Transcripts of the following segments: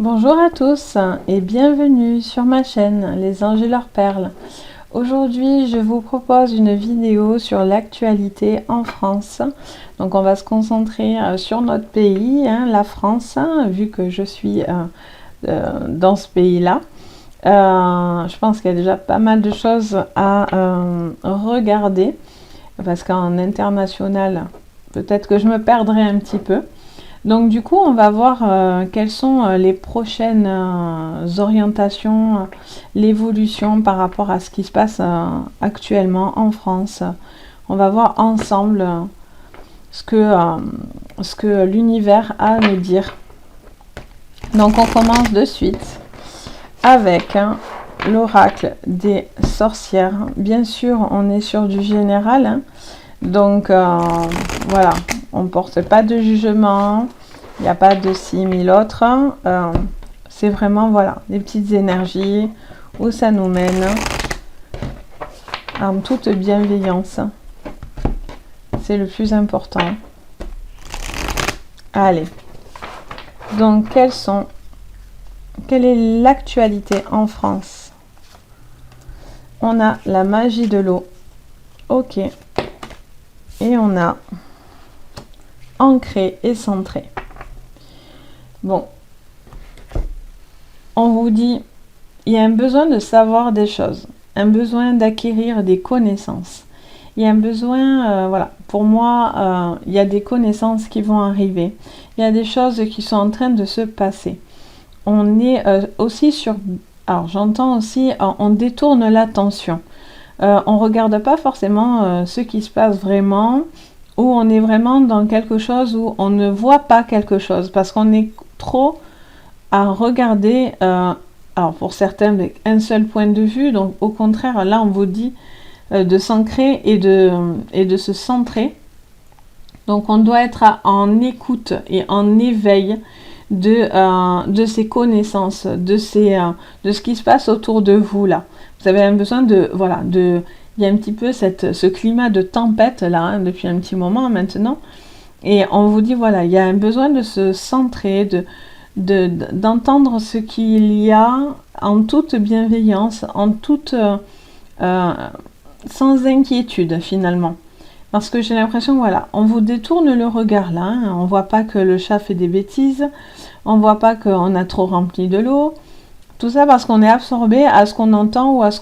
Bonjour à tous et bienvenue sur ma chaîne Les Anges et leurs perles. Aujourd'hui, je vous propose une vidéo sur l'actualité en France. Donc, on va se concentrer sur notre pays, la France, vu que je suis dans ce pays-là. Je pense qu'il y a déjà pas mal de choses à regarder parce qu'en international, peut-être que je me perdrai un petit peu. Donc du coup, on va voir quelles sont les prochaines orientations, l'évolution par rapport à ce qui se passe actuellement en France. On va voir ensemble ce que l'univers a à nous dire. Donc on commence de suite avec l'oracle des sorcières. Bien sûr, on est sur du général. Donc voilà, on ne porte pas de jugement, il n'y a pas de ci, mais l'autre. C'est vraiment, voilà, des petites énergies où ça nous mène en toute bienveillance. C'est le plus important. Allez, donc quelle est l'actualité en France? On a la magie de l'eau. Ok. Et on a ancré et centré. Bon, on vous dit, il y a un besoin de savoir des choses, un besoin d'acquérir des connaissances. Il y a un besoin, voilà, pour moi, il y a des connaissances qui vont arriver. Il y a des choses qui sont en train de se passer. On est aussi sur, alors j'entends aussi, on détourne l'attention. On ne regarde pas forcément ce qui se passe vraiment, ou on est vraiment dans quelque chose où on ne voit pas quelque chose, parce qu'on est trop à regarder, alors pour certains avec un seul point de vue, donc au contraire, là on vous dit de s'ancrer et de se centrer. Donc on doit être en écoute et en éveil de ces connaissances, de ce qui se passe autour de vous là. Vous avez un besoin de, voilà, il y a un petit peu ce climat de tempête là, depuis un petit moment maintenant. Et on vous dit, voilà, il y a un besoin de se centrer, d'entendre ce qu'il y a en toute bienveillance, sans inquiétude finalement. Parce que j'ai l'impression, voilà, on vous détourne le regard là, on voit pas que le chat fait des bêtises, on voit pas qu'on a trop rempli de l'eau. Tout ça parce qu'on est absorbé à ce qu'on entend ou à ce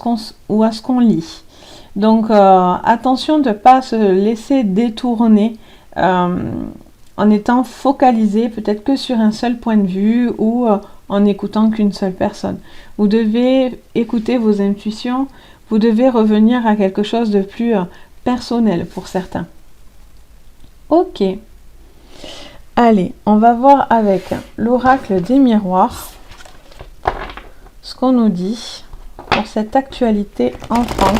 qu'on lit. Donc attention de ne pas se laisser détourner en étant focalisé peut-être que sur un seul point de vue ou en écoutant qu'une seule personne. Vous devez écouter vos intuitions, vous devez revenir à quelque chose de plus personnel pour certains. Ok. Allez, on va voir avec l'oracle des miroirs ce qu'on nous dit pour cette actualité en France.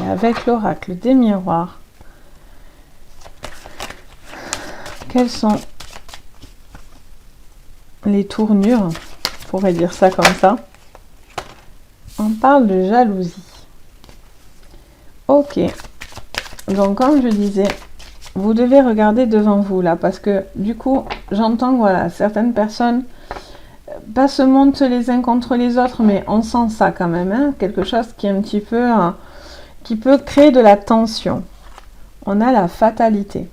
Et avec l'oracle des miroirs, quelles sont les tournures, on pourrait dire ça comme ça. On parle de jalousie. Ok, donc comme je disais, vous devez regarder devant vous là, parce que du coup, j'entends que voilà, certaines personnes pas se montent les uns contre les autres, mais on sent ça quand même, quelque chose qui est un petit peu, qui peut créer de la tension. On a la fatalité.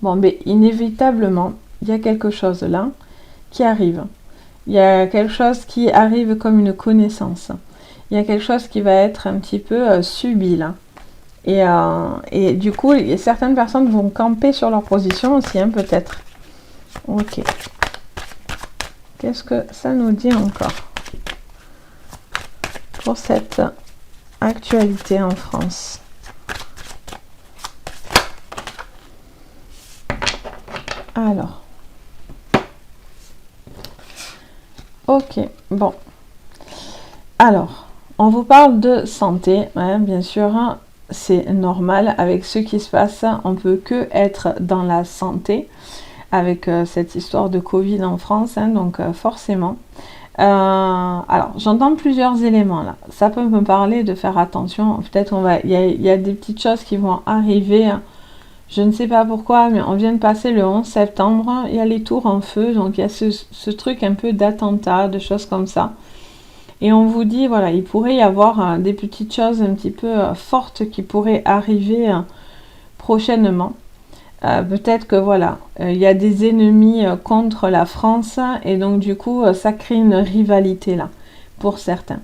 Bon, mais inévitablement, il y a quelque chose là qui arrive. Il y a quelque chose qui arrive comme une connaissance. Il y a quelque chose qui va être un petit peu subi là. Et du coup, certaines personnes vont camper sur leur position aussi, peut-être. Ok. Qu'est-ce que ça nous dit encore pour cette actualité en France? Alors. Ok, bon. Alors, on vous parle de santé, bien sûr, c'est normal avec ce qui se passe, on peut que être dans la santé avec cette histoire de Covid en France, donc forcément. Alors, j'entends plusieurs éléments là. Ça peut me parler de faire attention. Peut-être il y a des petites choses qui vont arriver. Je ne sais pas pourquoi, mais on vient de passer le 11 septembre. Il y a les tours en feu, donc il y a ce truc un peu d'attentat, de choses comme ça. Et on vous dit, voilà, il pourrait y avoir des petites choses un petit peu fortes qui pourraient arriver prochainement. Peut-être que voilà, il y a des ennemis contre la France et donc du coup ça crée une rivalité là pour certains.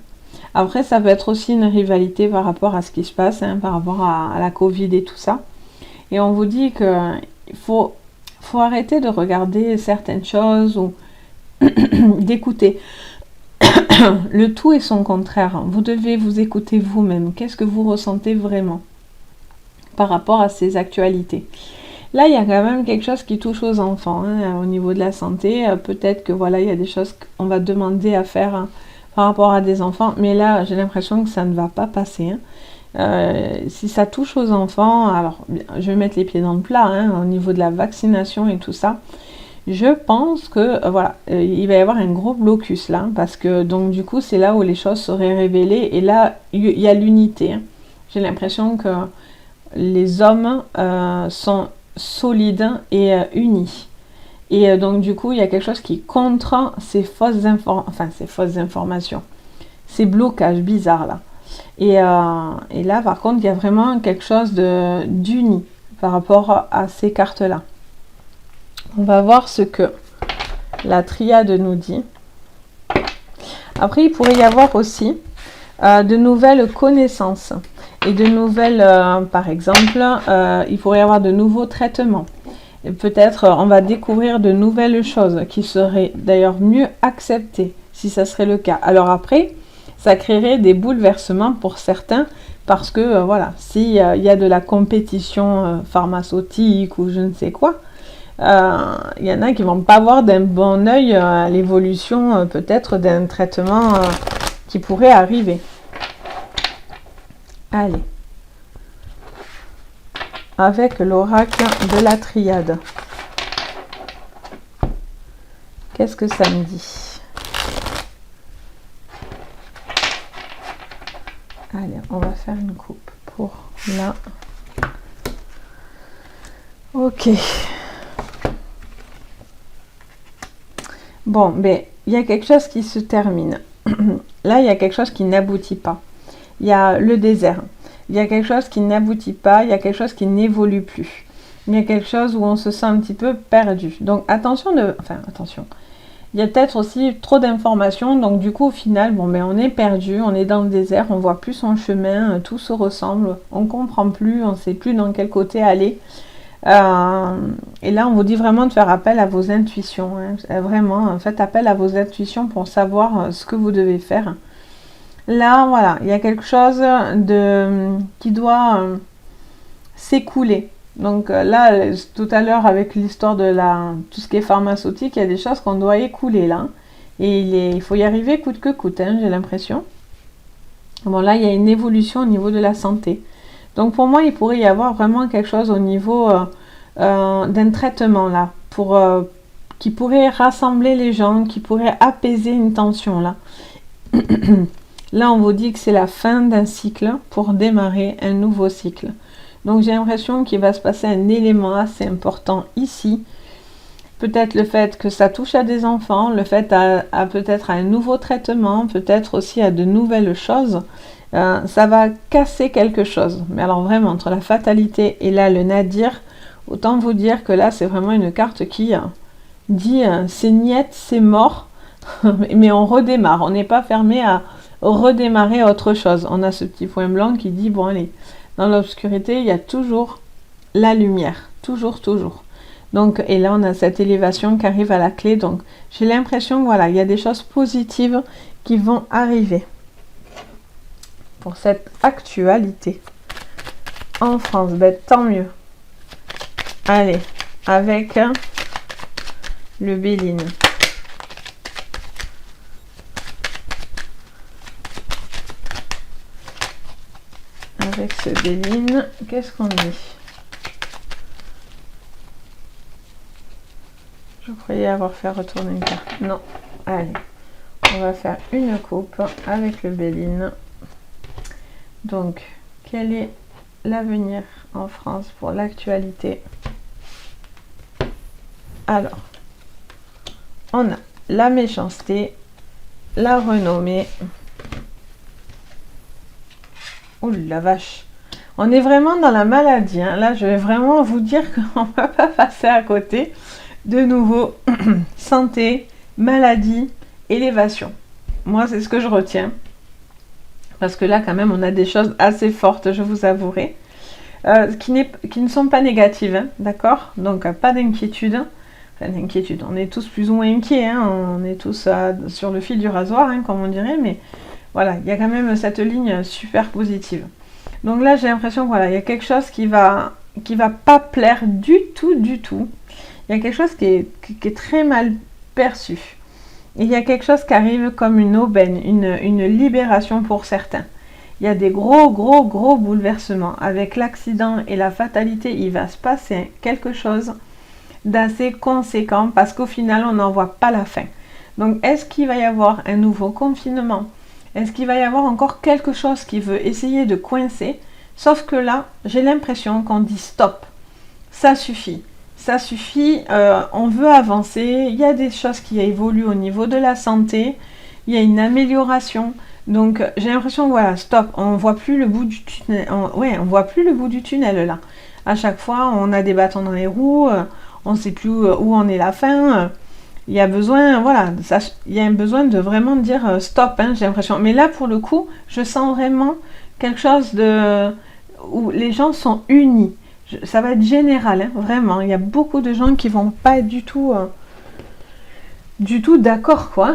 Après ça peut être aussi une rivalité par rapport à ce qui se passe, hein, par rapport à la Covid et tout ça. Et on vous dit que il faut arrêter de regarder certaines choses ou d'écouter. Le tout est son contraire. Vous devez vous écouter vous-même. Qu'est-ce que vous ressentez vraiment par rapport à ces actualités? Là, il y a quand même quelque chose qui touche aux enfants, hein, au niveau de la santé. Peut-être que voilà, il y a des choses qu'on va demander à faire hein, par rapport à des enfants. Mais là, j'ai l'impression que ça ne va pas passer. Si ça touche aux enfants, alors je vais mettre les pieds dans le plat hein, au niveau de la vaccination et tout ça. Je pense que voilà, il va y avoir un gros blocus là, parce que donc du coup, c'est là où les choses seraient révélées. Et là, il y a l'unité. Hein. J'ai l'impression que les hommes sont solides et unis. Et donc du coup, il y a quelque chose qui contre ces fausses informations, ces blocages bizarres là. Et là, par contre, il y a vraiment quelque chose d'uni par rapport à ces cartes-là. On va voir ce que la triade nous dit. Après, il pourrait y avoir aussi de nouvelles connaissances. Et de nouvelles, par exemple, il pourrait y avoir de nouveaux traitements. Et peut-être on va découvrir de nouvelles choses qui seraient d'ailleurs mieux acceptées, si ça serait le cas. Alors après, ça créerait des bouleversements pour certains, parce que voilà, s'il y a de la compétition pharmaceutique ou je ne sais quoi, il y en a qui vont pas voir d'un bon œil l'évolution peut-être d'un traitement qui pourrait arriver. Allez, avec l'oracle de la triade. Qu'est-ce que ça me dit? Allez, on va faire une coupe pour là. Ok. Bon, ben, il y a quelque chose qui se termine. Là, il y a quelque chose qui n'aboutit pas. Il y a le désert. Il y a quelque chose qui n'aboutit pas. Il y a quelque chose qui n'évolue plus. Il y a quelque chose où on se sent un petit peu perdu. Donc, attention. Il y a peut-être aussi trop d'informations. Donc, du coup, au final, bon, ben, on est perdu. On est dans le désert. On voit plus son chemin. Tout se ressemble. On comprend plus. On ne sait plus dans quel côté aller. Et là, on vous dit vraiment de faire appel à vos intuitions. Hein. Vraiment, faites appel à vos intuitions pour savoir ce que vous devez faire. Là, voilà, il y a quelque chose qui doit s'écouler. Donc là, tout à l'heure, avec l'histoire de tout ce qui est pharmaceutique, il y a des choses qu'on doit écouler là. Et il faut y arriver coûte que coûte, hein, j'ai l'impression. Bon, là, il y a une évolution au niveau de la santé. Donc pour moi, il pourrait y avoir vraiment quelque chose au niveau d'un traitement là, qui pourrait rassembler les gens, qui pourrait apaiser une tension là. Là, on vous dit que c'est la fin d'un cycle pour démarrer un nouveau cycle. Donc j'ai l'impression qu'il va se passer un élément assez important ici. Peut-être le fait que ça touche à des enfants, le fait peut-être à un nouveau traitement, peut-être aussi à de nouvelles choses. Ça va casser quelque chose. Mais alors vraiment, entre la fatalité et là le nadir, autant vous dire que là c'est vraiment une carte qui dit c'est niet, c'est mort, mais on redémarre. On n'est pas fermé à redémarrer autre chose. On a ce petit point blanc qui dit bon allez, dans l'obscurité il y a toujours la lumière, toujours. Donc et là on a cette élévation qui arrive à la clé. Donc j'ai l'impression que voilà, il y a des choses positives qui vont arriver pour cette actualité en France. Ben, tant mieux. Allez, avec le Béline. Avec ce Béline, qu'est-ce qu'on dit? Je croyais avoir fait retourner une carte. Non. Allez, On va faire une coupe avec le Béline. Donc, quel est l'avenir en France pour l'actualité? Alors, on a la méchanceté, la renommée. Ouh la vache! On est vraiment dans la maladie. Hein. Là, je vais vraiment vous dire qu'on ne peut pas passer à côté. De nouveau, santé, maladie, élévation. Moi, c'est ce que je retiens. Parce que là, quand même, on a des choses assez fortes, je vous avouerai. Qui ne sont pas négatives, hein, d'accord? Donc, pas d'inquiétude. Enfin, d'inquiétude. On est tous plus ou moins inquiets. Hein. On est tous sur le fil du rasoir, hein, comme on dirait. Mais voilà, il y a quand même cette ligne super positive. Donc là, j'ai l'impression que voilà, il y a quelque chose qui va pas plaire du tout. Il y a quelque chose qui est très mal perçu. Il y a quelque chose qui arrive comme une aubaine, une libération pour certains. Il y a des gros bouleversements. Avec l'accident et la fatalité, il va se passer quelque chose d'assez conséquent parce qu'au final, on n'en voit pas la fin. Donc, est-ce qu'il va y avoir un nouveau confinement? Est-ce qu'il va y avoir encore quelque chose qui veut essayer de coincer? Sauf que là, j'ai l'impression qu'on dit stop. Ça suffit. Ça suffit. On veut avancer. Il y a des choses qui évoluent au niveau de la santé. Il y a une amélioration. Donc, j'ai l'impression que voilà, stop. On voit plus le bout du tunnel. On voit plus le bout du tunnel là. À chaque fois, on a des bâtons dans les roues. On ne sait plus où en est la fin. Il y a besoin, voilà, il y a un besoin de vraiment dire stop, hein, j'ai l'impression. Mais là, pour le coup, je sens vraiment quelque chose où les gens sont unis. Ça va être général, hein, vraiment. Il y a beaucoup de gens qui vont pas être du tout d'accord, quoi.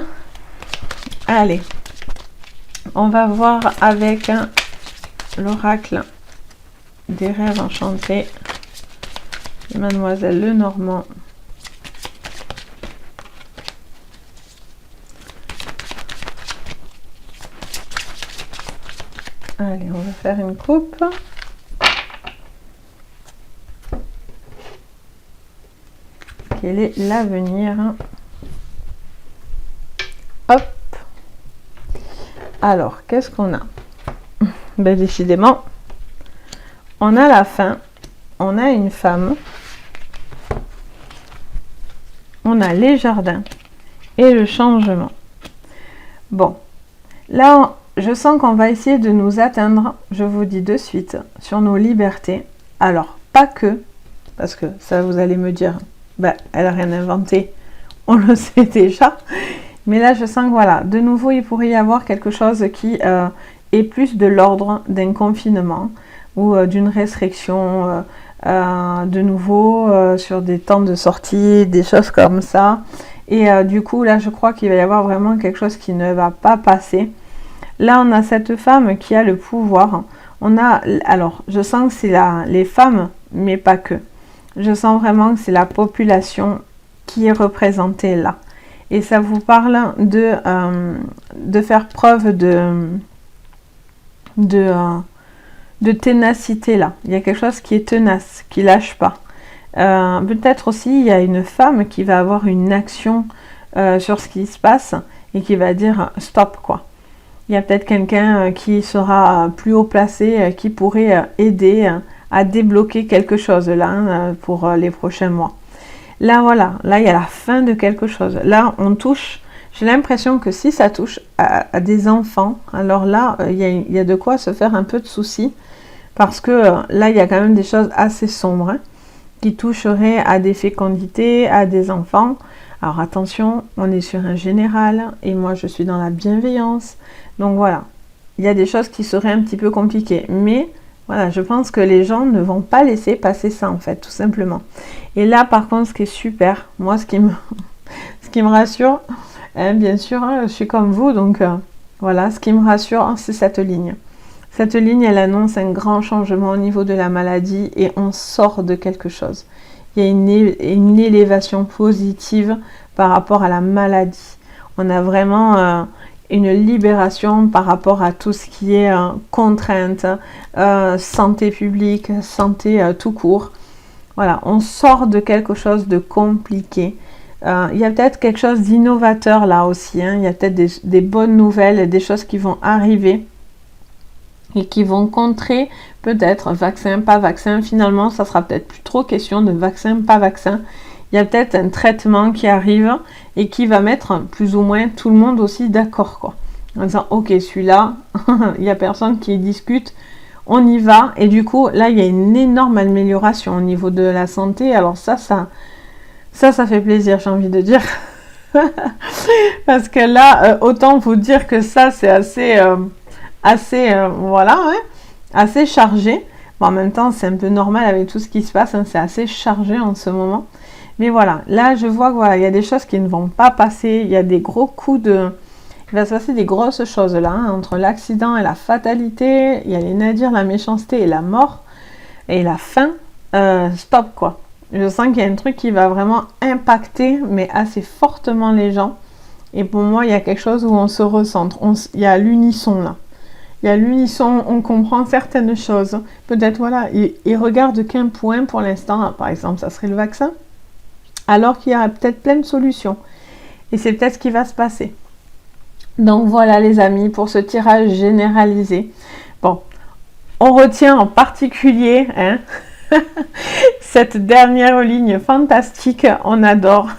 Allez, on va voir avec l'oracle des rêves enchantés de Mademoiselle Lenormand. Allez, on va faire une coupe. Quel est l'avenir? Hop. Alors, qu'est-ce qu'on a? Ben, décidément, on a la fin. On a une femme. On a les jardins. Et le changement. Bon. Là, je sens qu'on va essayer de nous atteindre, je vous dis de suite, sur nos libertés. Alors, pas que, parce que ça, vous allez me dire, bah, elle n'a rien inventé, on le sait déjà. Mais là, je sens que voilà, de nouveau, il pourrait y avoir quelque chose qui est plus de l'ordre d'un confinement ou d'une restriction, de nouveau, sur des temps de sortie, des choses comme ça. Et du coup, là, je crois qu'il va y avoir vraiment quelque chose qui ne va pas passer. Là, on a cette femme qui a le pouvoir. Alors, je sens que c'est les femmes, mais pas que. Je sens vraiment que c'est la population qui est représentée là. Et ça vous parle de faire preuve de ténacité là. Il y a quelque chose qui est tenace, qui lâche pas. Peut-être aussi, il y a une femme qui va avoir une action sur ce qui se passe et qui va dire stop, quoi. Il y a peut-être quelqu'un qui sera plus haut placé, qui pourrait aider à débloquer quelque chose là pour les prochains mois. Là, voilà, là, il y a la fin de quelque chose. Là, on touche, j'ai l'impression que si ça touche à des enfants, alors là, il y a de quoi se faire un peu de soucis, parce que là, il y a quand même des choses assez sombres qui toucheraient à des fécondités, à des enfants. Alors attention, on est sur un général, et moi, je suis dans la bienveillance. Donc voilà, il y a des choses qui seraient un petit peu compliquées, mais voilà, je pense que les gens ne vont pas laisser passer ça en fait, tout simplement. Et là, par contre, ce qui est super, moi, ce qui me rassure, hein, bien sûr, hein, je suis comme vous, donc voilà, ce qui me rassure, c'est cette ligne. Cette ligne, elle annonce un grand changement au niveau de la maladie et on sort de quelque chose. Il y a une élévation positive par rapport à la maladie. On a vraiment une libération par rapport à tout ce qui est contrainte, santé publique, santé tout court. Voilà, on sort de quelque chose de compliqué. Il y a peut-être quelque chose d'innovateur là aussi, hein. Il y a peut-être des bonnes nouvelles, des choses qui vont arriver et qui vont contrer peut-être vaccin, pas vaccin. Finalement, ça sera peut-être plus trop question de vaccin, pas vaccin. Il y a peut-être un traitement qui arrive et qui va mettre plus ou moins tout le monde aussi d'accord, quoi. En disant, ok, celui-là, il n'y a personne qui discute, on y va. Et du coup, là, il y a une énorme amélioration au niveau de la santé. Alors ça fait plaisir, j'ai envie de dire. Parce que là, autant vous dire que ça, c'est voilà, ouais, assez chargé. Bon, en même temps, c'est un peu normal avec tout ce qui se passe, hein, c'est assez chargé en ce moment. Mais voilà, là, je vois que voilà, il y a des choses qui ne vont pas passer. Il y a des gros coups de... Il va se passer des grosses choses là, hein, entre l'accident et la fatalité. Il y a les nadirs, la méchanceté et la mort. Et la fin, stop quoi. Je sens qu'il y a un truc qui va vraiment impacter, mais assez fortement les gens. Et pour moi, il y a quelque chose où on se recentre. Il y a l'unisson là. Il y a l'unisson, on comprend certaines choses. Peut-être, voilà, il regarde qu'un point pour l'instant. Par exemple, ça serait le vaccin. Alors qu'il y a peut-être plein de solutions. Et c'est peut-être ce qui va se passer. Donc voilà les amis, pour ce tirage généralisé. Bon, on retient en particulier hein, cette dernière ligne fantastique, on adore.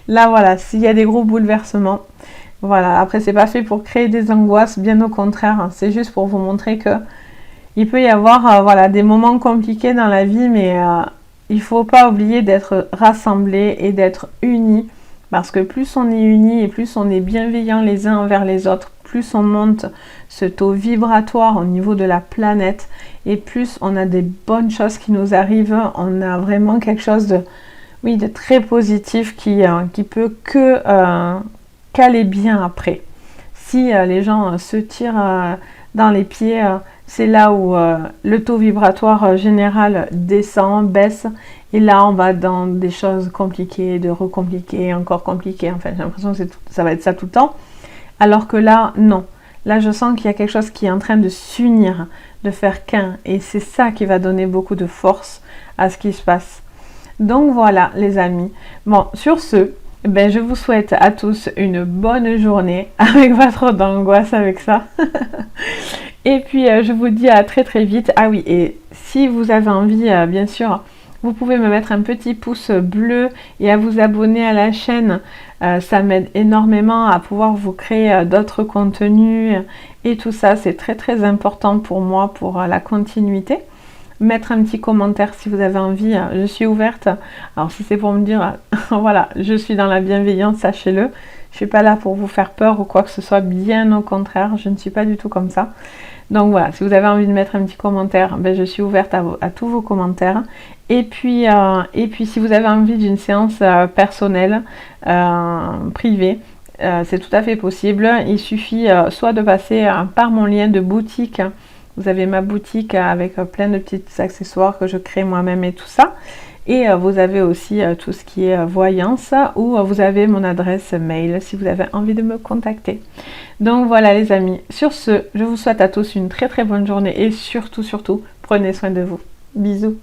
Là voilà, s'il y a des gros bouleversements, voilà, après c'est pas fait pour créer des angoisses, bien au contraire, hein, c'est juste pour vous montrer que il peut y avoir voilà, des moments compliqués dans la vie, mais il faut pas oublier d'être rassemblés et d'être unis. Parce que plus on est unis et plus on est bienveillants les uns envers les autres, plus on monte ce taux vibratoire au niveau de la planète et plus on a des bonnes choses qui nous arrivent. On a vraiment quelque chose de, oui, de très positif qui peut que qu'aller bien après. Si les gens se tirent dans les pieds, c'est là où le taux vibratoire général descend, baisse. Et là, on va dans des choses compliquées, de recompliquer, encore compliquées. Enfin, j'ai l'impression que ça va être ça tout le temps. Alors que là, non. Là, je sens qu'il y a quelque chose qui est en train de s'unir, de faire qu'un. Et c'est ça qui va donner beaucoup de force à ce qui se passe. Donc voilà, les amis. Bon, sur ce, ben, je vous souhaite à tous une bonne journée avec votre d'angoisse avec ça. Et puis, je vous dis à très très vite. Ah oui, et si vous avez envie, bien sûr... Vous pouvez me mettre un petit pouce bleu et à vous abonner à la chaîne. Ça m'aide énormément à pouvoir vous créer d'autres contenus et tout ça. C'est très très important pour moi, pour la continuité. Mettre un petit commentaire si vous avez envie. Je suis ouverte. Alors si c'est pour me dire, voilà, je suis dans la bienveillance, sachez-le. Je ne suis pas là pour vous faire peur ou quoi que ce soit. Bien au contraire, je ne suis pas du tout comme ça. Donc voilà, si vous avez envie de mettre un petit commentaire, ben je suis ouverte à tous vos commentaires. Et puis si vous avez envie d'une séance personnelle, privée, c'est tout à fait possible. Il suffit soit de passer par mon lien de boutique. Vous avez ma boutique avec plein de petits accessoires que je crée moi-même et tout ça. Et vous avez aussi tout ce qui est voyance ou vous avez mon adresse mail si vous avez envie de me contacter. Donc voilà les amis, sur ce, je vous souhaite à tous une très très bonne journée et surtout, prenez soin de vous. Bisous.